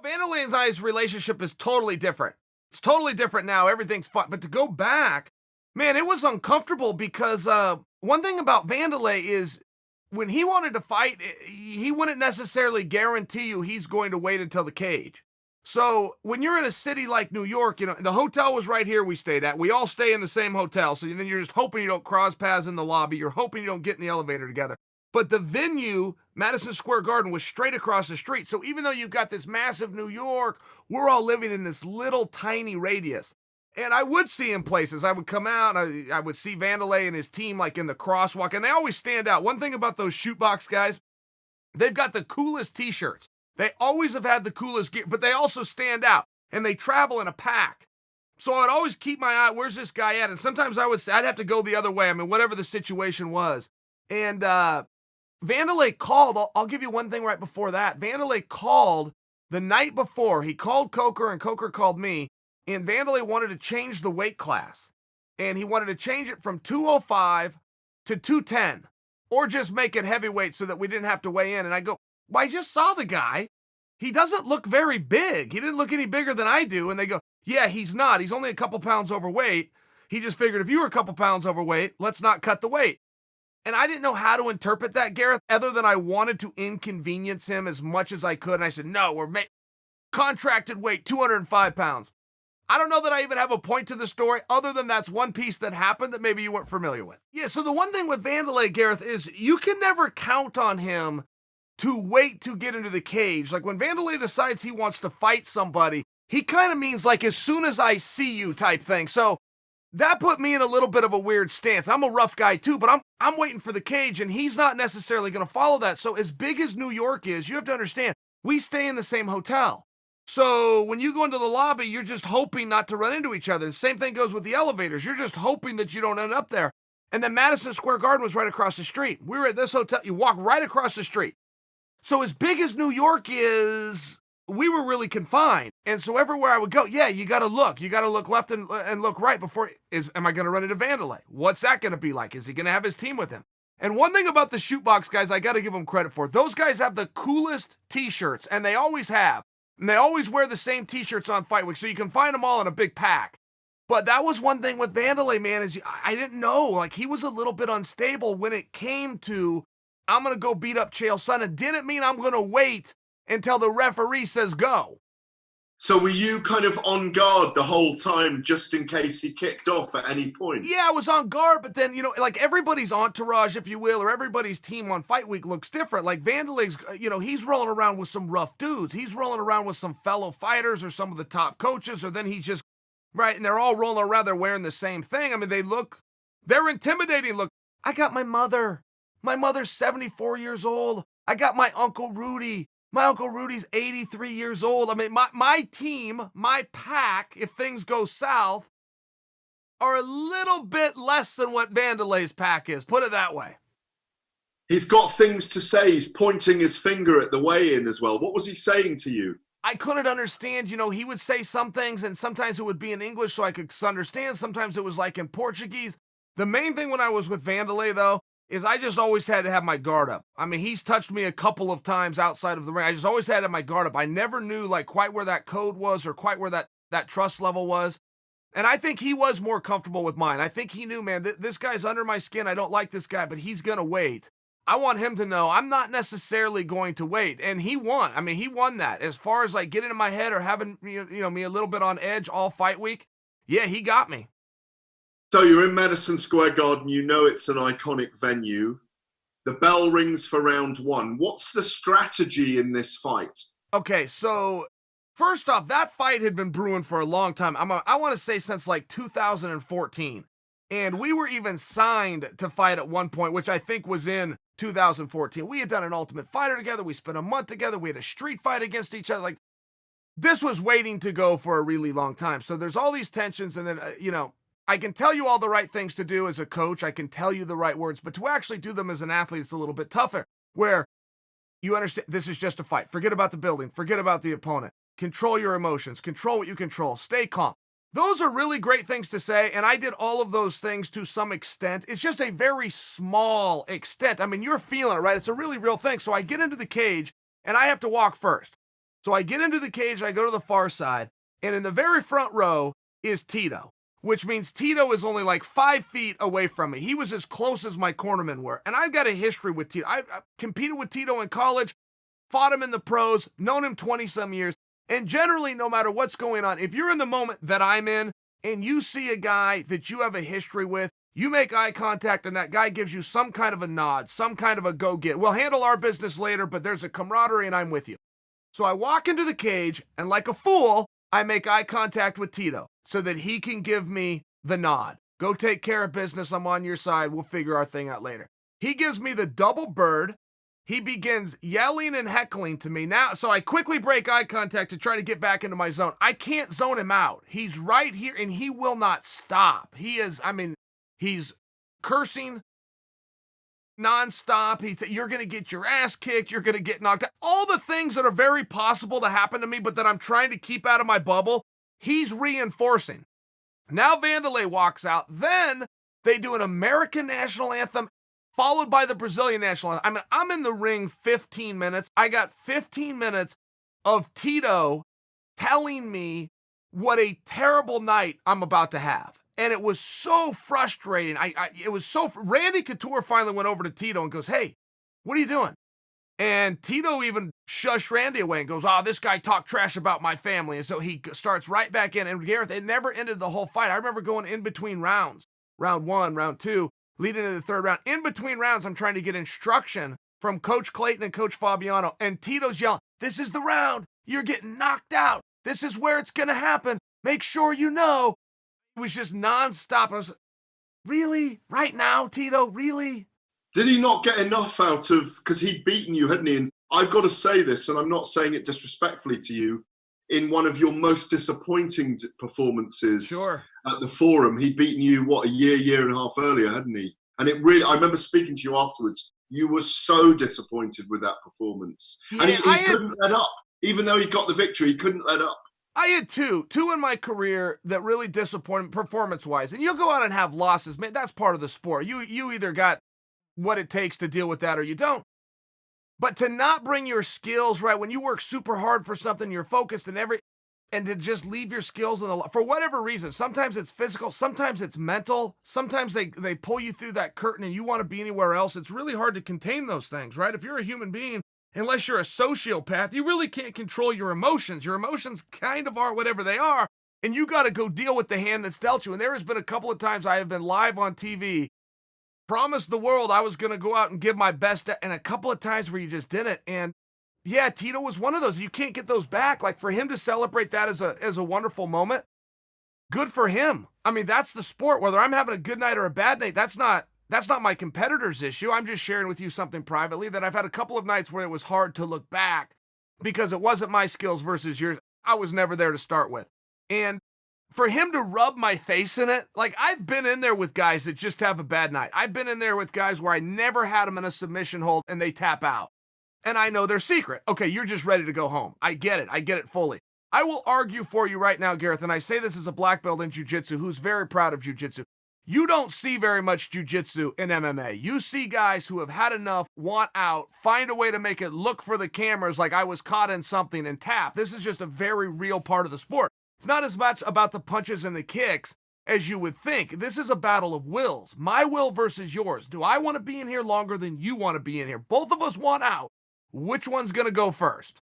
Wanderlei and I's relationship is totally different. It's totally different now. Everything's fine. But to go back, man, it was uncomfortable because one thing about Wanderlei is when he wanted to fight, he wouldn't necessarily guarantee you he's going to wait until the cage. So when you're in a city like New York, the hotel was right here we stayed at. We all stay in the same hotel. So then you're just hoping you don't cross paths in the lobby. You're hoping you don't get in the elevator together. But the venue, Madison Square Garden, was straight across the street. So even though you've got this massive New York, we're all living in this little tiny radius. And I would see him places. I would come out, I would see Wanderlei and his team like in the crosswalk, and they always stand out. One thing about those shootbox guys, they've got the coolest t-shirts. They always have had the coolest gear, but they also stand out, and they travel in a pack. So I'd always keep my eye, where's this guy at? And sometimes I'd have to go the other way. I mean, whatever the situation was. And Wanderlei called, I'll give you one thing right before that. Wanderlei called the night before. He called Coker, and Coker called me, and Wanderlei wanted to change the weight class. And he wanted to change it from 205 to 210, or just make it heavyweight so that we didn't have to weigh in. And I go, well, I just saw the guy. He doesn't look very big. He didn't look any bigger than I do. And they go, yeah, he's not. He's only a couple pounds overweight. He just figured if you were a couple pounds overweight, let's not cut the weight. And I didn't know how to interpret that, Gareth, other than I wanted to inconvenience him as much as I could. And I said, no, we're contracted weight, 205 pounds. I don't know that I even have a point to the story other than that's one piece that happened that maybe you weren't familiar with. Yeah, so the one thing with Wanderlei, Gareth, is you can never count on him to wait to get into the cage. Like when Wanderlei decides he wants to fight somebody, he kind of means like as soon as I see you type thing. So that put me in a little bit of a weird stance. I'm a rough guy too, but I'm waiting for the cage, and he's not necessarily going to follow that. So as big as New York is, you have to understand, we stay in the same hotel. So when you go into the lobby, you're just hoping not to run into each other. The same thing goes with the elevators. You're just hoping that you don't end up there. And then Madison Square Garden was right across the street. We were at this hotel. You walk right across the street. So as big as New York is, we were really confined. And so everywhere I would go, yeah, you got to look. You got to look left and look right before, am I going to run into Wanderlei? What's that going to be like? Is he going to have his team with him? And one thing about the shootbox guys, I got to give them credit for. Those guys have the coolest t-shirts, and they always have. And they always wear the same t-shirts on Fight Week, so you can find them all in a big pack. But that was one thing with Wanderlei, man, is I didn't know. Like, he was a little bit unstable when it came to, I'm going to go beat up Chael Sonnen. Didn't mean I'm going to wait until the referee says go. So were you kind of on guard the whole time just in case he kicked off at any point? Yeah, I was on guard, but then, like everybody's entourage, if you will, or everybody's team on Fight Week looks different. Like Wanderlei's, he's rolling around with some rough dudes. He's rolling around with some fellow fighters or some of the top coaches, or then he's just, right, and they're all rolling around, they're wearing the same thing. I mean, they're intimidating. Look, I got my mother. My mother's 74 years old. I got my Uncle Rudy. My Uncle Rudy's 83 years old. I mean, my team, my pack, if things go south, are a little bit less than what Wanderlei's pack is. Put it that way. He's got things to say. He's pointing his finger at the weigh-in as well. What was he saying to you? I couldn't understand. He would say some things, and sometimes it would be in English so I could understand. Sometimes it was like in Portuguese. The main thing when I was with Wanderlei, though, is I just always had to have my guard up. I mean, he's touched me a couple of times outside of the ring. I just always had to have my guard up. I never knew like quite where that code was or quite where that trust level was. And I think he was more comfortable with mine. I think he knew, man, this guy's under my skin. I don't like this guy, but he's going to wait. I want him to know I'm not necessarily going to wait. And he won. I mean, he won that. As far as like getting in my head or having me a little bit on edge all Fight Week, yeah, he got me. So you're in Madison Square Garden, it's an iconic venue. The bell rings for round one. What's the strategy in this fight? Okay, so first off, that fight had been brewing for a long time. I want to say since like 2014. And we were even signed to fight at one point, which I think was in 2014. We had done an Ultimate Fighter together. We spent a month together. We had a street fight against each other. Like, this was waiting to go for a really long time. So there's all these tensions, and then, I can tell you all the right things to do as a coach. I can tell you the right words, but to actually do them as an athlete, it's a little bit tougher, where you understand this is just a fight. Forget about the building. Forget about the opponent. Control your emotions. Control what you control. Stay calm. Those are really great things to say, and I did all of those things to some extent. It's just a very small extent. I mean, you're feeling it, right? It's a really real thing. So I get into the cage, and I have to walk first. So I get into the cage, I go to the far side, and in the very front row is Tito, which means Tito is only like 5 feet away from me. He was as close as my cornermen were. And I've got a history with Tito. I competed with Tito in college, fought him in the pros, known him 20-some years. And generally, no matter what's going on, if you're in the moment that I'm in and you see a guy that you have a history with, you make eye contact and that guy gives you some kind of a nod, some kind of a go get. We'll handle our business later, but there's a camaraderie and I'm with you. So I walk into the cage, and like a fool, I make eye contact with Tito so that he can give me the nod. Go take care of business. I'm on your side. We'll figure our thing out later. He gives me the double bird. He begins yelling and heckling to me now. So I quickly break eye contact to try to get back into my zone. I can't zone him out. He's right here, and he will not stop. He's cursing nonstop. He said, "You're going to get your ass kicked. You're going to get knocked out." All the things that are very possible to happen to me, but that I'm trying to keep out of my bubble, he's reinforcing. Now Wanderlei walks out. Then they do an American national anthem followed by the Brazilian national anthem. I mean, I'm in the ring 15 minutes. I got 15 minutes of Tito telling me what a terrible night I'm about to have. And it was so frustrating. Randy Couture finally went over to Tito and goes, "Hey, what are you doing?" And Tito even shushed Randy away and goes, "Oh, this guy talked trash about my family." And so he starts right back in. And Gareth, it never ended the whole fight. I remember going in between rounds, round 1, round 2, leading into the 3rd round. In between rounds, I'm trying to get instruction from Coach Clayton and Coach Fabiano. And Tito's yelling, "This is the round. You're getting knocked out. This is where it's going to happen. Make sure you know." It was just nonstop. I was like, "Really? Right now, Tito? Really?" Did he not get enough out of, because he'd beaten you, hadn't he? And I've got to say this, and I'm not saying it disrespectfully to you, in one of your most disappointing performances at the Forum, he'd beaten you, a year and a half earlier, hadn't he? And it really, I remember speaking to you afterwards, you were so disappointed with that performance. Yeah, and he couldn't let up. Even though he got the victory, he couldn't let up. I had two in my career that really disappointed performance-wise. And you'll go out and have losses. Man, that's part of the sport. You either got what it takes to deal with that or you don't. But to not bring your skills right, when you work super hard for something, you're focused and to just leave your skills for whatever reason. Sometimes it's physical, sometimes it's mental. Sometimes they pull you through that curtain and you want to be anywhere else. It's really hard to contain those things, right? If you're a human being, unless you're a sociopath, you really can't control your emotions. Your emotions kind of are whatever they are, and you got to go deal with the hand that's dealt you. And there has been a couple of times I have been live on TV, promised the world I was going to go out and give my best, and a couple of times where you just didn't. And yeah, Tito was one of those. You can't get those back. Like, for him to celebrate that as a wonderful moment, good for him. I mean, that's the sport. Whether I'm having a good night or a bad night, that's not my competitor's issue. I'm just sharing with you something privately that I've had a couple of nights where it was hard to look back because it wasn't my skills versus yours. I was never there to start with. And for him to rub my face in it, like, I've been in there with guys that just have a bad night. I've been in there with guys where I never had them in a submission hold and they tap out. And I know their secret. Okay, you're just ready to go home. I get it fully. I will argue for you right now, Gareth, and I say this as a black belt in jiu-jitsu who's very proud of jiu-jitsu. You don't see very much jiu-jitsu in MMA. You see guys who have had enough, want out, find a way to make it look for the cameras like I was caught in something and tap. This is just a very real part of the sport. It's not as much about the punches and the kicks as you would think. This is a battle of wills. My will versus yours. Do I want to be in here longer than you want to be in here? Both of us want out. Which one's going to go first?